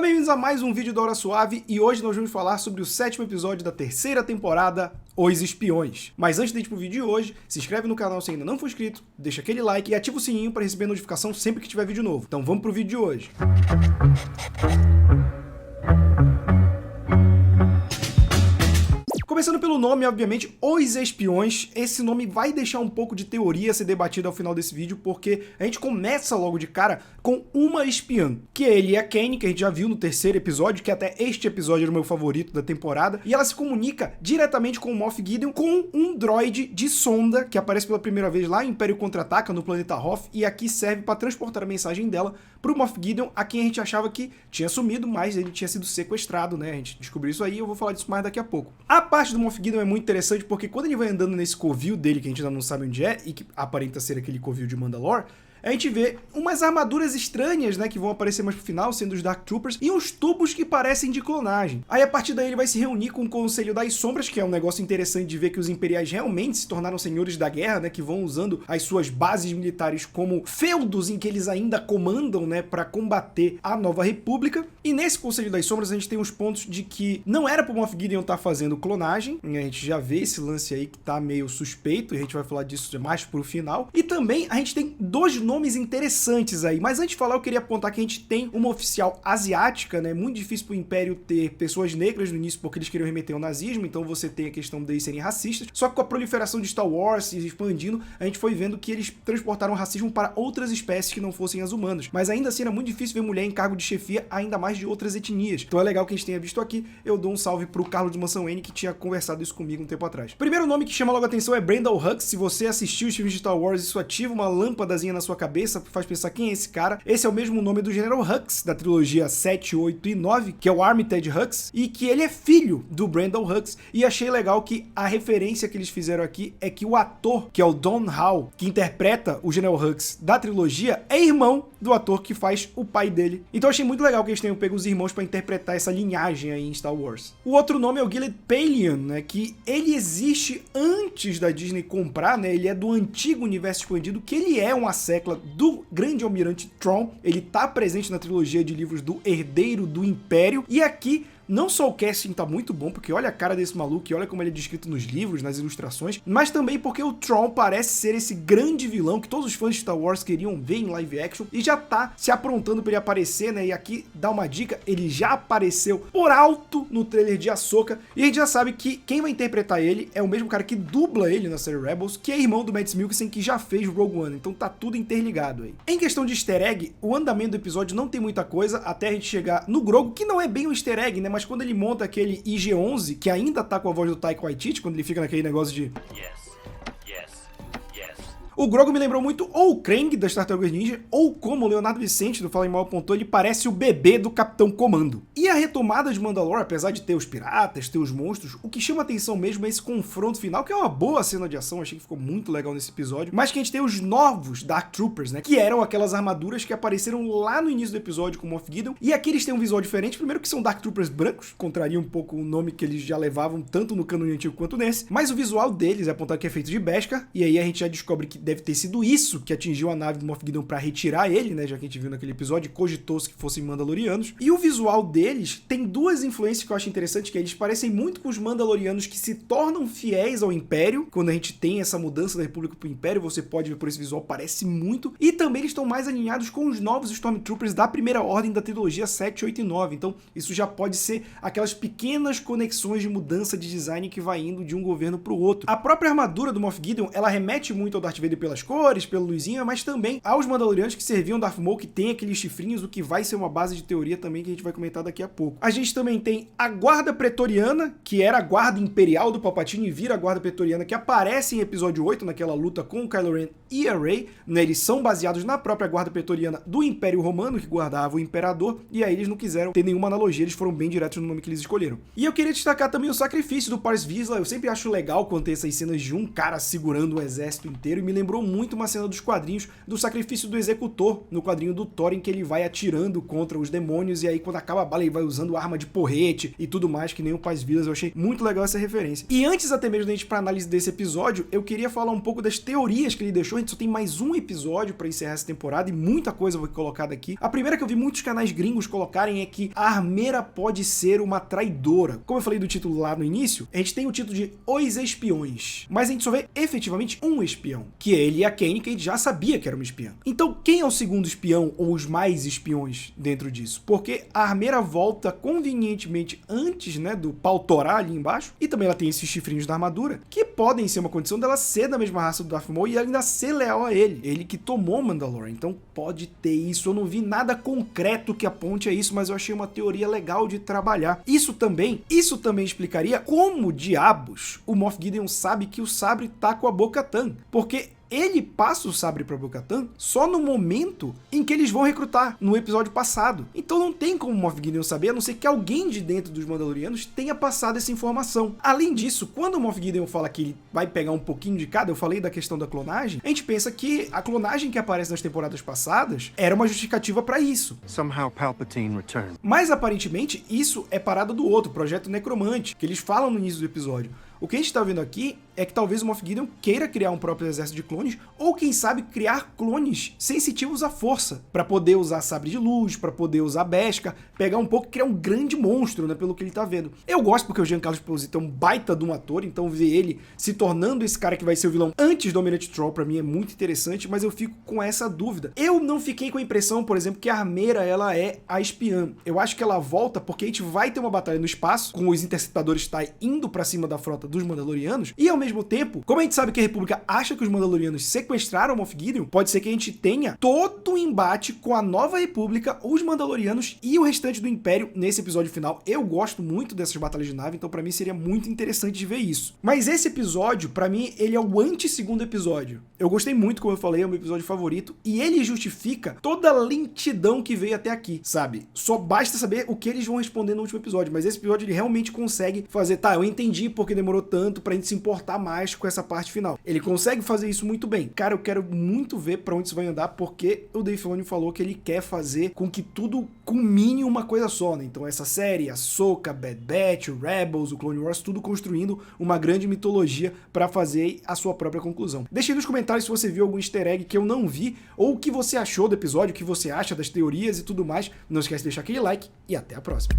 bem-vindos a mais um vídeo da Hora Suave e hoje nós vamos falar sobre o 7º episódio da 3ª temporada, Os Espiões. Mas antes de ir pro vídeo de hoje, se inscreve no canal se ainda não for inscrito, deixa aquele like e ativa o sininho para receber notificação sempre que tiver vídeo novo. Então vamos pro vídeo de hoje. Começando pelo nome, obviamente, Os Espiões. Esse nome vai deixar um pouco de teoria a ser debatida ao final desse vídeo, porque a gente começa logo de cara com uma espiã, que é Elia Kane, que a gente já viu no 3º episódio, que até este episódio era o meu favorito da temporada, e ela se comunica diretamente com o Moff Gideon com um droide de sonda, que aparece pela primeira vez lá em Império Contra-Ataca, no planeta Hoth, e aqui serve para transportar a mensagem dela pro Moff Gideon, a quem a gente achava que tinha sumido, mas ele tinha sido sequestrado, né? A gente descobriu isso aí, eu vou falar disso mais daqui a pouco. A parte do Moff Gideon é muito interessante porque quando ele vai andando nesse covil dele, que a gente ainda não sabe onde é, e que aparenta ser aquele covil de Mandalore, a gente vê umas armaduras estranhas, né, que vão aparecer mais pro final, sendo os Dark Troopers, e uns tubos que parecem de clonagem. Aí a partir daí ele vai se reunir com o Conselho das Sombras, que é um negócio interessante de ver que os Imperiais realmente se tornaram senhores da guerra, né, que vão usando as suas bases militares como feudos em que eles ainda comandam, né, para combater a Nova República. E nesse Conselho das Sombras a gente tem uns pontos de que não era pro Moff Gideon estar fazendo clonagem, a gente já vê esse lance aí que tá meio suspeito, e a gente vai falar disso mais pro final. E também a gente tem dois nomes interessantes aí, mas antes de falar eu queria apontar que a gente tem uma oficial asiática, né, muito difícil pro Império ter pessoas negras no início porque eles queriam remeter ao nazismo, então você tem a questão deles serem racistas, só que com a proliferação de Star Wars se expandindo, a gente foi vendo que eles transportaram o racismo para outras espécies que não fossem as humanas, mas ainda assim era muito difícil ver mulher em cargo de chefia, ainda mais de outras etnias, então é legal que a gente tenha visto aqui. Eu dou um salve pro Carlos de Mansão N, que tinha conversado isso comigo um tempo atrás. Primeiro nome que chama logo a atenção é Brandon Hux. Se você assistiu os filmes de Star Wars, isso ativa uma lâmpadazinha na sua cabeça, faz pensar quem é esse cara. Esse é o mesmo nome do General Hux, da trilogia 7, 8 e 9, que é o Armitage Hux, e que ele é filho do Brandon Hux, e achei legal que a referência que eles fizeram aqui é que o ator, que é o Don Hall, que interpreta o General Hux da trilogia, é irmão do ator que faz o pai dele. Então achei muito legal que eles tenham pego os irmãos para interpretar essa linhagem aí em Star Wars. O outro nome é o Gilad Pellaeon, né, que ele existe antes da Disney comprar, né, ele é do antigo universo expandido, que ele é uma secla do grande almirante Thrawn, ele tá presente na trilogia de livros do Herdeiro do Império, e aqui não só o casting tá muito bom, porque olha a cara desse maluco e olha como ele é descrito nos livros, nas ilustrações, mas também porque o Thrawn parece ser esse grande vilão que todos os fãs de Star Wars queriam ver em live action e já tá se aprontando pra ele aparecer, né? E aqui dá uma dica, ele já apareceu por alto no trailer de Ahsoka e a gente já sabe que quem vai interpretar ele é o mesmo cara que dubla ele na série Rebels, que é irmão do Mads Mikkelsen, que já fez Rogue One, então tá tudo interligado aí. Em questão de easter egg, o andamento do episódio não tem muita coisa até a gente chegar no Grogu, que não é bem um easter egg, né? Mas quando ele monta aquele IG-11, que ainda tá com a voz do Taika Waititi, quando ele fica naquele negócio de... O Grogu me lembrou muito ou o Krang das Tartarugas Ninja, ou como o Leonardo Vicente do Fala em Mal apontou, ele parece o bebê do Capitão Comando. E a retomada de Mandalore, apesar de ter os piratas, ter os monstros, o que chama atenção mesmo é esse confronto final, que é uma boa cena de ação, achei que ficou muito legal nesse episódio, mas que a gente tem os novos Dark Troopers, né, que eram aquelas armaduras que apareceram lá no início do episódio com o Moff Gideon, e aqui eles têm um visual diferente, primeiro que são Dark Troopers brancos, contraria um pouco o nome que eles já levavam tanto no cânone antigo quanto nesse, mas o visual deles é apontado que é feito de Beskar, e aí a gente já descobre que deve ter sido isso que atingiu a nave do Moff Gideon pra retirar ele, né, já que a gente viu naquele episódio, cogitou-se que fossem Mandalorianos. E o visual deles tem duas influências que eu acho interessante, que eles parecem muito com os Mandalorianos que se tornam fiéis ao Império, quando a gente tem essa mudança da República pro Império, você pode ver por esse visual, parece muito, e também eles estão mais alinhados com os novos Stormtroopers da Primeira Ordem da trilogia 7, 8 e 9, então isso já pode ser aquelas pequenas conexões de mudança de design que vai indo de um governo pro outro. A própria armadura do Moff Gideon, ela remete muito ao Darth Vader pelas cores, pelo luzinha, mas também aos Mandalorianos que serviam Darth Maul, que tem aqueles chifrinhos, o que vai ser uma base de teoria também que a gente vai comentar daqui a pouco. A gente também tem a Guarda Pretoriana, que era a Guarda Imperial do Palpatine e vira a Guarda Pretoriana, que aparece em episódio 8, naquela luta com o Kylo Ren e a Rey, né? Eles são baseados na própria Guarda Pretoriana do Império Romano, que guardava o Imperador, e aí eles não quiseram ter nenhuma analogia, eles foram bem diretos no nome que eles escolheram. E eu queria destacar também o sacrifício do Pars Vizsla, eu sempre acho legal quando tem essas cenas de um cara segurando um exército inteiro, e me lembrou muito uma cena dos quadrinhos do sacrifício do Executor, no quadrinho do Thor, em que ele vai atirando contra os demônios, e aí quando acaba a bala ele vai usando arma de porrete e tudo mais, que nem o Paz Vilas. Eu achei muito legal essa referência. E antes até mesmo da gente ir pra análise desse episódio, eu queria falar um pouco das teorias que ele deixou. A gente só tem mais um episódio pra encerrar essa temporada e muita coisa foi colocada aqui. A primeira que eu vi muitos canais gringos colocarem é que a Armeira pode ser uma traidora. Como eu falei do título lá no início, a gente tem o título de Os Espiões, mas a gente só vê efetivamente um espião, que é ele e a Kane, que a gente já sabia que era uma espiã. Então quem é o segundo espião ou os mais espiões dentro disso? Porque a Armeira volta convenientemente antes, né, do pau torar ali embaixo, e também ela tem esses chifrinhos da armadura, que podem ser uma condição dela ser da mesma raça do Darth Maul e ainda ser leal a ele que tomou Mandalorian. Então pode ter isso. Eu não vi nada concreto que aponte a isso, mas eu achei uma teoria legal de trabalhar. Isso também explicaria como diabos o Moff Gideon sabe que o sabre tá com a Bo-Katan, porque ele passa o sabre pra Bo-Katan só no momento em que eles vão recrutar, no episódio passado. Então não tem como o Moff Gideon saber, a não ser que alguém de dentro dos Mandalorianos tenha passado essa informação. Além disso, quando o Moff Gideon fala que ele vai pegar um pouquinho de cada, eu falei da questão da clonagem, a gente pensa que a clonagem que aparece nas temporadas passadas era uma justificativa pra isso. Somehow Palpatine returned. Mas aparentemente isso é parada do outro, Projeto Necromante, que eles falam no início do episódio. O que a gente tá vendo aqui é que talvez o Moff Gideon queira criar um próprio exército de clones, ou quem sabe criar clones sensitivos à força, para poder usar sabre de luz, para poder usar Beskar, pegar um pouco e criar um grande monstro, né, pelo que ele tá vendo. Eu gosto porque o Giancarlo Esposito é um baita de um ator, então ver ele se tornando esse cara que vai ser o vilão antes do Almirante Troll pra mim é muito interessante, mas eu fico com essa dúvida. Eu não fiquei com a impressão, por exemplo, que a Armeira ela é a espiã. Eu acho que ela volta porque a gente vai ter uma batalha no espaço, com os interceptadores TIE indo pra cima da frota dos Mandalorianos, e ao mesmo tempo, como a gente sabe que a República acha que os Mandalorianos sequestraram o Moff Gideon, pode ser que a gente tenha todo um embate com a Nova República, os Mandalorianos e o restante do Império nesse episódio final. Eu gosto muito dessas batalhas de nave, então pra mim seria muito interessante de ver isso. Mas esse episódio, pra mim, ele é o anti-segundo episódio. Eu gostei muito, como eu falei, é o meu episódio favorito, e ele justifica toda a lentidão que veio até aqui, sabe? Só basta saber o que eles vão responder no último episódio, mas esse episódio ele realmente consegue fazer, tá, eu entendi porque demorou tanto pra gente se importar mais com essa parte final. Ele consegue fazer isso muito bem. Cara, eu quero muito ver pra onde isso vai andar, porque o Dave Filoni falou que ele quer fazer com que tudo culmine uma coisa só, né? Então essa série, Ahsoka, Bad Batch, o Rebels, o Clone Wars, tudo construindo uma grande mitologia pra fazer a sua própria conclusão. Deixe aí nos comentários se você viu algum easter egg que eu não vi, ou o que você achou do episódio, o que você acha das teorias e tudo mais. Não esquece de deixar aquele like e até a próxima.